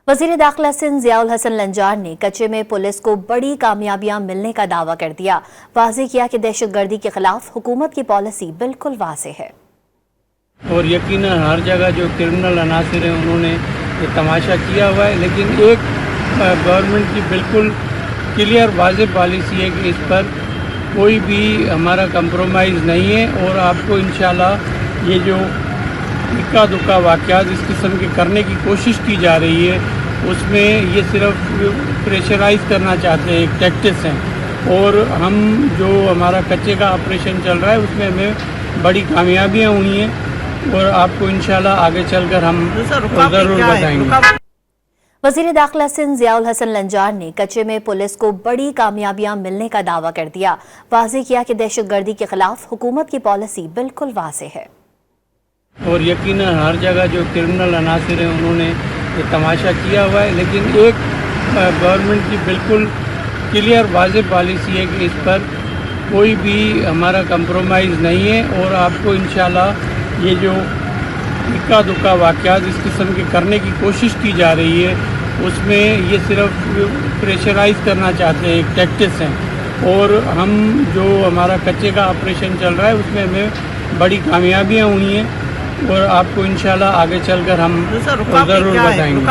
वज़ीर दाखिला सिंध ज़ियाउल हसन लंजार ने कच्चे में पुलिस को बड़ी कामयाबियां मिलने का दावा कर दिया। वाज़ेह किया कि दहशतगर्दी के खिलाफ हुकूमत की पॉलिसी बिल्कुल वाज़ेह है और यकीनन हर जगह जो क्रिमिनल अनासिर हैं उन्होंने ये तमाशा किया हुआ है, लेकिन एक गवर्नमेंट की बिल्कुल क्लियर वाज़ेह पॉलिसी है कि इस पर कोई भी हमारा कंप्रोमाइज़ नहीं है और आपको इंशाल्लाह ये जो इक्का दुक्का वाक़यात इस किस्म के करने की कोशिश की जा रही है उसमें ये सिर्फ प्रेशराइज़ करना चाहते हैं, एक टैक्टिक्स हैं। और हम जो हमारा कच्चे का ऑपरेशन चल रहा है उसमें हमें बड़ी कामयाबियाँ हुई हैं और आपको इंशाल्लाह आगे चलकर हम ज़रूर बताएंगे। वज़ीर दाखिला सिंध ज़ियाउल हसन लंजार ने कच्चे में पुलिस को बड़ी कामयाबियां मिलने का दावा कर दिया। वाज़ेह किया कि दहशतगर्दी के खिलाफ हुकूमत की पॉलिसी बिल्कुल वाज़ेह है और यकीनन हर जगह जो क्रिमिनल अनासिर हैं उन्होंने ये तमाशा किया हुआ है, लेकिन एक गवर्नमेंट की बिल्कुल क्लियर वाज़ेह पॉलिसी है कि इस पर कोई भी हमारा कंप्रोमाइज़ नहीं है और आपको इंशाल्लाह ये जो इक्का दुक्का वाक़यात इस किस्म के करने की कोशिश की जा रही है उसमें ये सिर्फ प्रेशराइज़ करना चाहते हैं, एक टैक्टिक्स हैं। और हम जो हमारा कच्चे का ऑपरेशन चल रहा है उसमें हमें बड़ी कामयाबियाँ हुई हैं और आपको इंशाल्लाह आगे चलकर हम ज़रूर बताएंगे।